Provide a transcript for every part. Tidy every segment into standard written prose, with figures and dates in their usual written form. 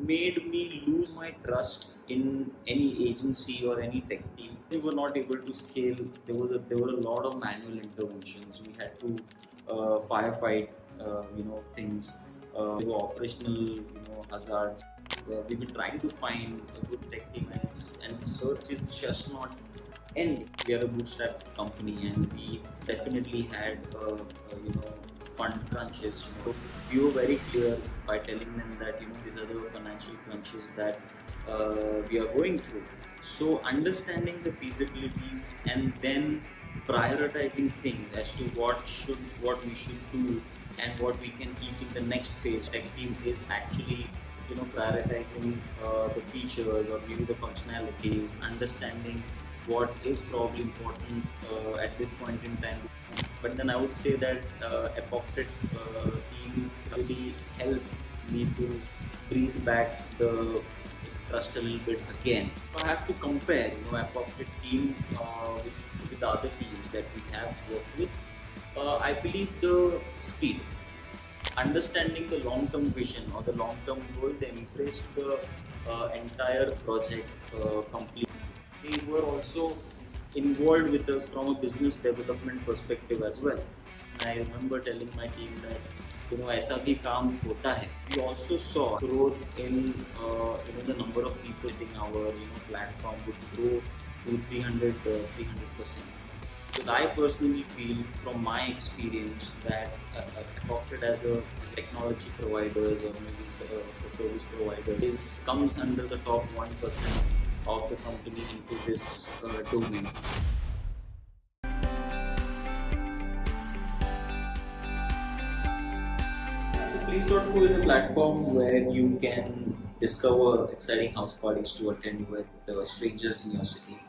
made me lose my trust in any agency or any tech team. We were not able to scale. There were a lot of manual interventions. We had to firefight, things. There were operational, hazards. We've been trying to find a good tech team, and search is just not ending. We are a bootstrap company, and we definitely had, fund crunches. We were very clear by telling them that these are the financial crunches that we are going through. So understanding the feasibilities and then prioritizing things as to what we should do and what we can keep in the next phase. Tech team is actually prioritizing the features or maybe the functionalities, understanding what is probably important at this point in time. But then I would say that Appoctet team really helped me to breathe back the trust a little bit again. So I have to compare, Appoctet team with the other teams that we have worked with. I believe the speed, understanding the long-term vision or the long-term goal, they embraced the entire project completely. They were also involved with us from a business development perspective as well. And I remember telling my team that ऐसा भी काम होता है. We also saw growth in the number of people in our platform would grow to 300%. Because I personally feel from my experience that Appoctet as a technology providers or maybe a service providers comes under the top 1% of the company into this domain. So Please.co is a platform where you can discover exciting house parties to attend with strangers in your city.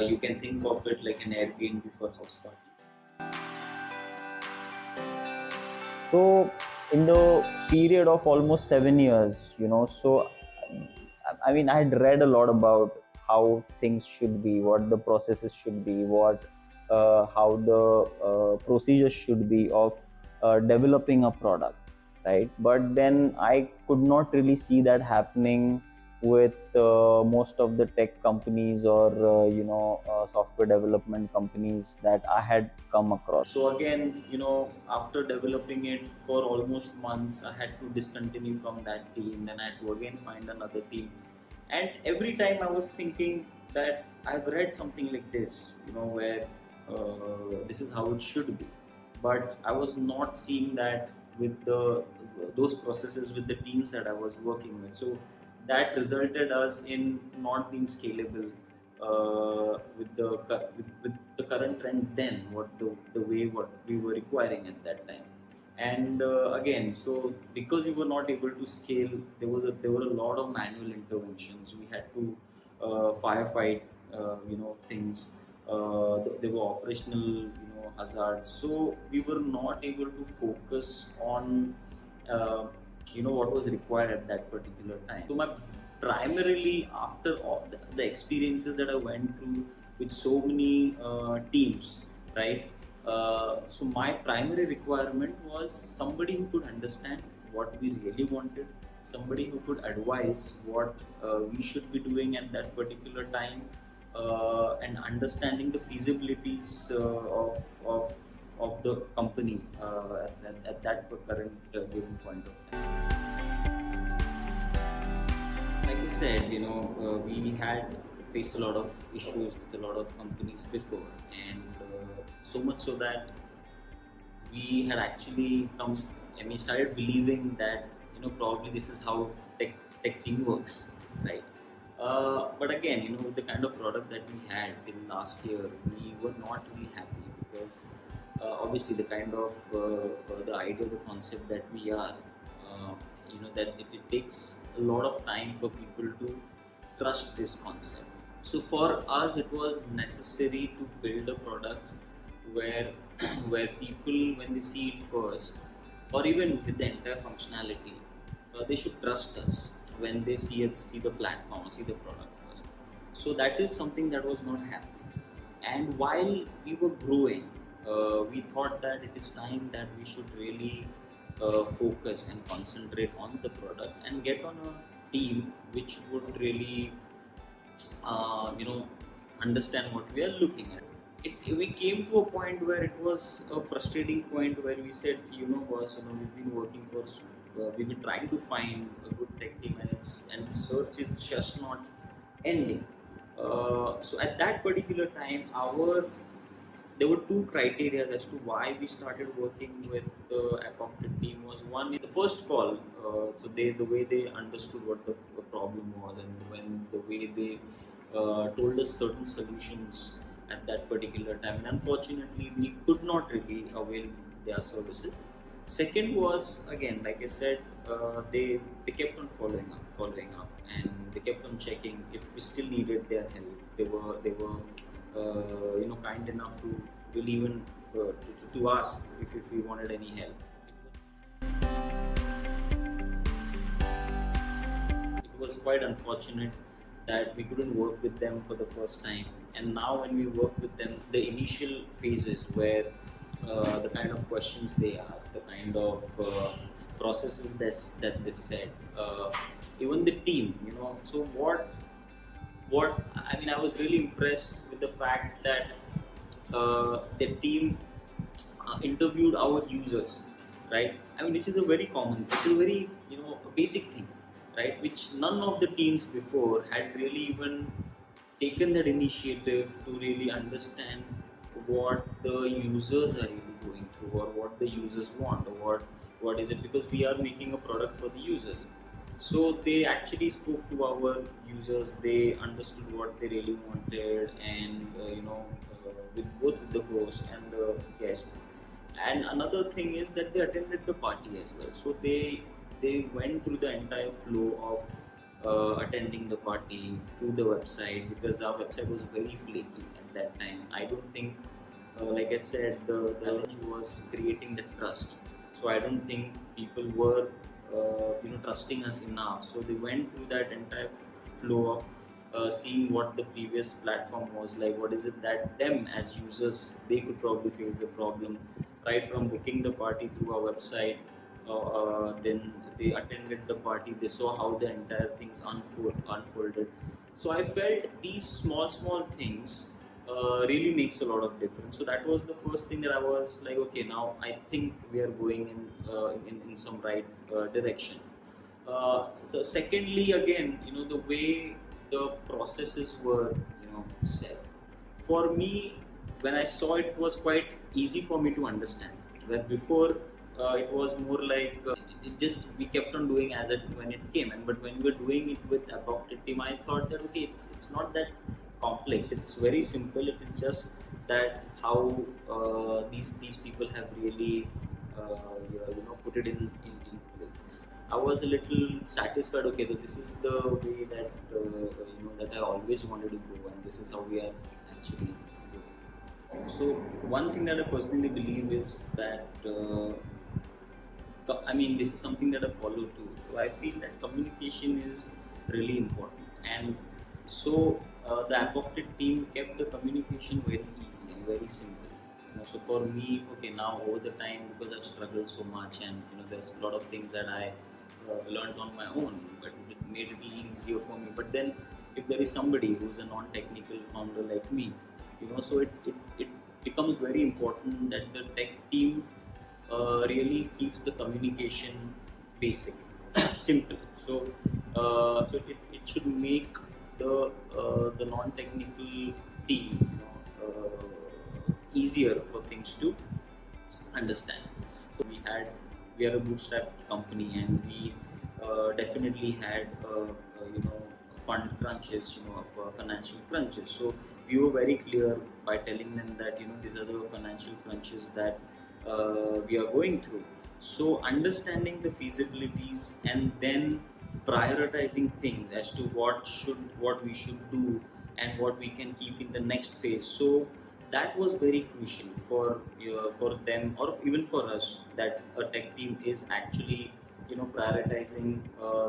You can think of it like an Airbnb for house parties. So, in the period of almost 7 years, I mean, I had read a lot about how things should be, what the processes should be, how the procedures should be of developing a product, right? But then I could not really see that happening with most of the tech companies or software development companies that I had come across. So again, after developing it for almost months, I had to discontinue from that team. Then I had to again find another team. And every time I was thinking that I've read something like this, where this is how it should be. But I was not seeing that with those processes with the teams that I was working with. So that resulted us in not being scalable with the current trend then, what we were requiring at that time. And again, so because we were not able to scale, there were a lot of manual interventions. We had to firefight, things. There were operational, hazards. So we were not able to focus on what was required at that particular time. So my primarily after all the experiences that I went through with so many teams, right? So my primary requirement was somebody who could understand what we really wanted, somebody who could advise what we should be doing at that particular time, and understanding the feasibilities of the company at that current given point of time. Like I said, we had faced a lot of issues with a lot of companies before, and so much so that we had actually started believing that probably this is how tech team works, right? But again, with the kind of product that we had in last year, we were not really happy because obviously the kind of the idea, the concept that we are, that it takes a lot of time for people to trust this concept. So for us, it was necessary to build a product where where people, when they see it first, or even with the entire functionality, they should trust us when they see the platform, see the product first. So that is something that was not happening. And while we were growing, we thought that it is time that we should really focus and concentrate on the product and get on team which would really understand what we are looking at. We came to a point where it was a frustrating point where we said, boss, we've been working for, we've been trying to find a good tech team, and the search is just not ending. So at that particular time, there were two criteria as to why we started working with the Appoctet team. Was one, the first call, so the way they understood what the problem was, and when the way they told us certain solutions at that particular time, and unfortunately we could not really avail their services. Second was, again, like I said, they kept on following up, and they kept on checking if we still needed their help. They were kind enough to really even to ask if we wanted any help. It was quite unfortunate that we couldn't work with them for the first time, and now when we work with them, the initial phases where the kind of questions they ask, the kind of processes that they set, even the team, so what I mean, I was really impressed with the fact that the team interviewed our users, right? I mean, this is a very common, it's a very basic thing, right? Which none of the teams before had really even taken that initiative to really understand what the users are really going through, or what the users want, or what is it, because we are making a product for the users. So they actually spoke to our users, they understood what they really wanted, and with both the host and the guest. And another thing is that they attended the party as well. So they went through the entire flow of attending the party through the website, because our website was very flaky at that time. I don't think, like I said, the challenge was creating the trust. So I don't think people were trusting us enough. So they went through that entire flow of seeing what the previous platform was like, what is it that them as users they could probably face the problem, right from booking the party through our website. Then they attended the party, they saw how the entire things unfolded. So I felt these small things really makes a lot of difference. So that was the first thing that I was like, okay, now I think we are going in some right direction. So secondly, again, the way the processes were, set. For me, when I saw it, it was quite easy for me to understand. Where before, it was more like it just we kept on doing as it when it came. And but when we were doing it with Appoctet team, I thought that okay, it's not that complex. It's very simple. It is just that how these people have really put it in place. I was a little satisfied. Okay, so this is the way that that I always wanted to go, and this is how we are actually doing. So one thing that I personally believe is that this is something that I follow too. So I feel that communication is really important, and so the Appoctet team kept the communication very easy and very simple. So for me, okay, now over the time, because I've struggled so much, and there's a lot of things that I learned on my own, but it made it easier for me. But then, if there is somebody who's a non-technical founder like me, so it becomes very important that the tech team really keeps the communication basic, simple. So it should make the non-technical team easier for things to understand. So we are a bootstrap company, and we definitely had fund crunches, financial crunches. So we were very clear by telling them that these are the financial crunches that we are going through. So understanding the feasibilities and then prioritizing things as to what we should do and what we can keep in the next phase. So that was very crucial for them, or even for us, that a tech team is actually prioritizing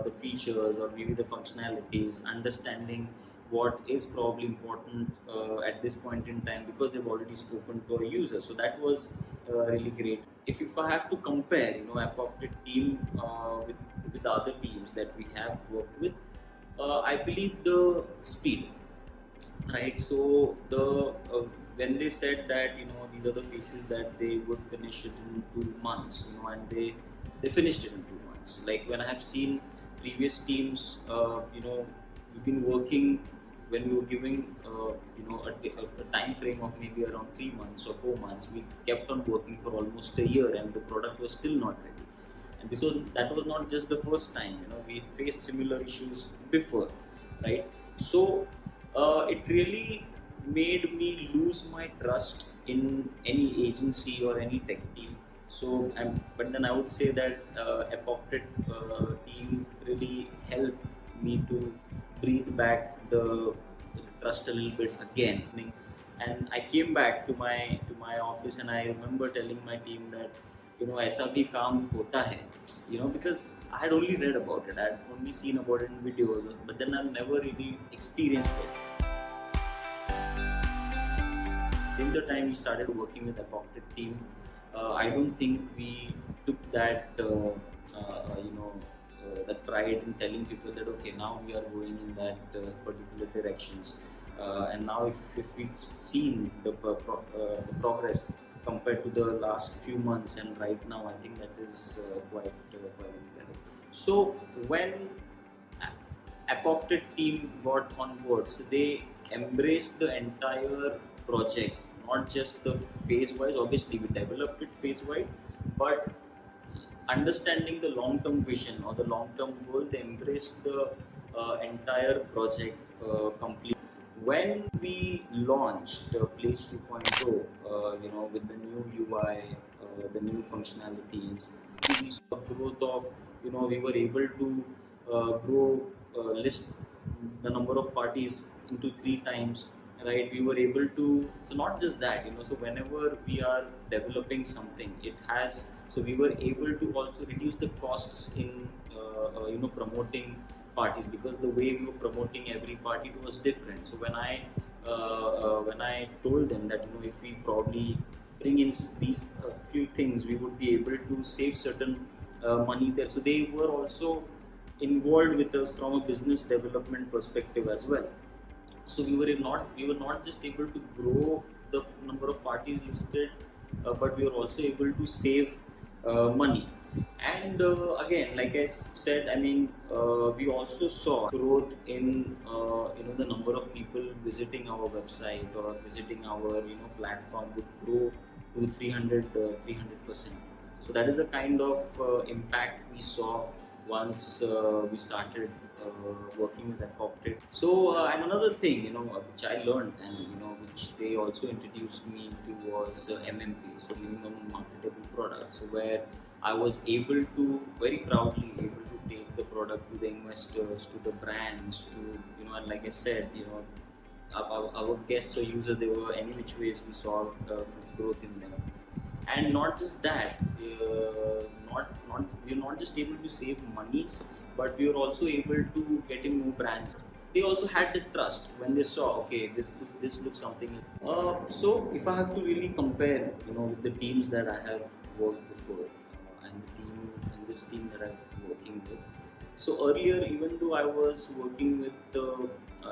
the features or maybe the functionalities, understanding what is probably important at this point in time, because they've already spoken to a user. So that was really great. If I have to compare, Appoctet team with the other teams that we have worked with, I believe the speed, right? So the when they said that these are the phases that they would finish it in 2 months, and they finished it in 2 months. Like when I have seen previous teams, we've been working when we were giving a time frame of maybe around 3 months or 4 months. We kept on working for almost a year, and the product was still not ready. And that was not just the first time. We faced similar issues before, right? So it really made me lose my trust in any agency or any tech team. So, but then I would say that Appoctet team really helped me to breathe back the trust a little bit again. And I came back to my office, and I remember telling my team that ऐसा भी काम होता है, because I had only read about it, I had only seen about it in videos, but then I've never really experienced it. Till the time we started working with Appoctet team, I don't think we took that that pride in telling people that okay, now we are going in that particular directions, and now if we've seen the progress compared to the last few months and right now, I think that is quite incredible. So when Appoctet team got on board, so they embraced the entire project, not just the phase wise. Obviously, we developed it phase wise, but understanding the long-term vision or the long-term goal, they embraced the entire project completely. When we launched Playace 2.0, with the new UI, the new functionalities, we saw growth of, we were able to grow, list the number of parties into 3 times, right? We were able to, so not just that, so whenever we are developing something, so we were able to also reduce the costs in, promoting parties, because the way we were promoting every party was different. So when I told them that if we probably bring in these few things, we would be able to save certain money there. So they were also involved with us from a business development perspective as well. So we were not just able to grow the number of parties listed, but we were also able to save money. And again, like I said, we also saw growth in the number of people visiting our website or visiting our platform would grow to 300%. So that is the kind of impact we saw once we started working with Appoctet. So and another thing which I learned, and which they also introduced me to, was MMP, so minimum marketable product. So where I was able to very proudly able to take the product to the investors, to the brands, to and like I said, our guests or users, they were any which ways we saw growth in them. And not just that, we're not just able to save monies, but we were also able to get in more brands. They also had the trust when they saw, okay, this looks something. So if I have to really compare, with the teams that I have worked before, and this team that I'm working with. So earlier, even though I was working with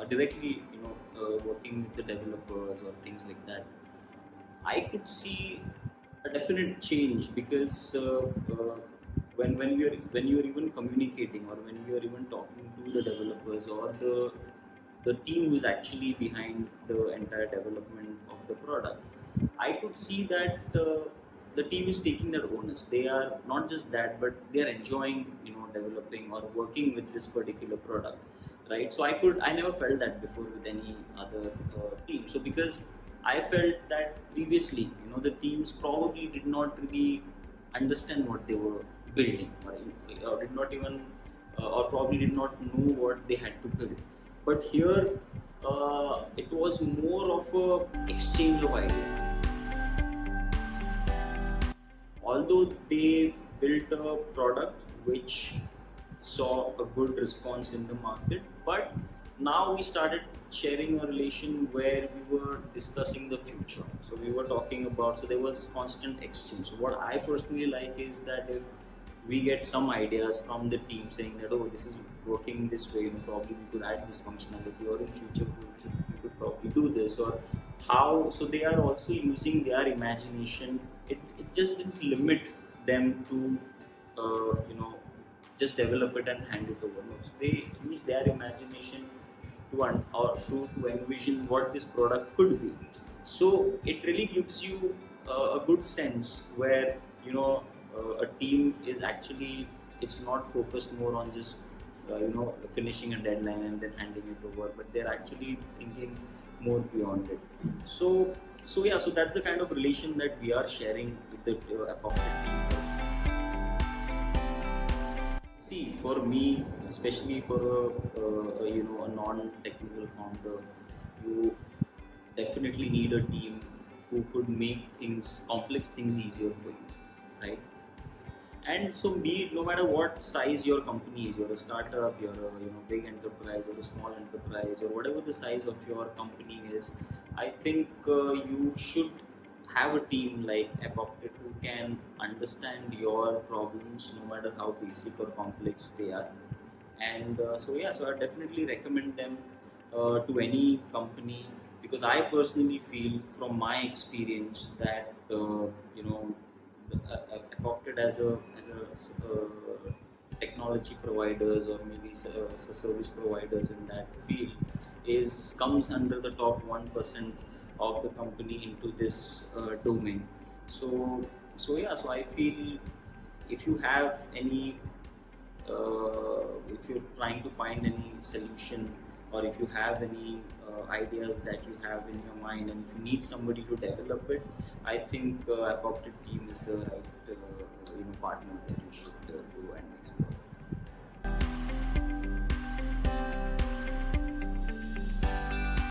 directly, working with the developers or things like that, I could see a definite change, because when you're even communicating, or when you're even talking to the developers or the team who's actually behind the entire development of the product, I could see that the team is taking that onus. They are not just that, but they are enjoying developing or working with this particular product, right? So I never felt that before with any other team. So because I felt that previously, the teams probably did not really understand what they were building, or did not even, or probably did not know what they had to build. But here, it was more of a exchange of ideas. Although they built a product which saw a good response in the market, but now we started sharing a relation where we were discussing the future. So we were talking about, so there was constant exchange. So what I personally like is that if we get some ideas from the team saying that, oh, this is working this way, probably we could add this functionality, or in future we could probably do this, or how. So they are also using their imagination. It just didn't limit them to just develop it and hand it over. No, so they use their imagination to envision what this product could be. So it really gives you a good sense where a team is actually, it's not focused more on just finishing a deadline and then handing it over, but they're actually thinking more beyond it. So that's the kind of relation that we are sharing with the Appoctet team. See, for me, especially for a non-technical founder, you definitely need a team who could make complex things easier for you, right? And so, no matter what size your company is, you're a startup, you're a big enterprise, or a small enterprise, or whatever the size of your company is, I think you should have a team like Appoctet who can understand your problems, no matter how basic or complex they are. And so I definitely recommend them to any company, because I personally feel from my experience that Appoctet as a technology providers, or maybe service providers in that field, is comes under the top 1% of the company into this domain. So I feel, if you have any if you're trying to find any solution, or if you have any ideas that you have in your mind, and if you need somebody to develop it, I think Appoctet team is the right partners that you should go and explore.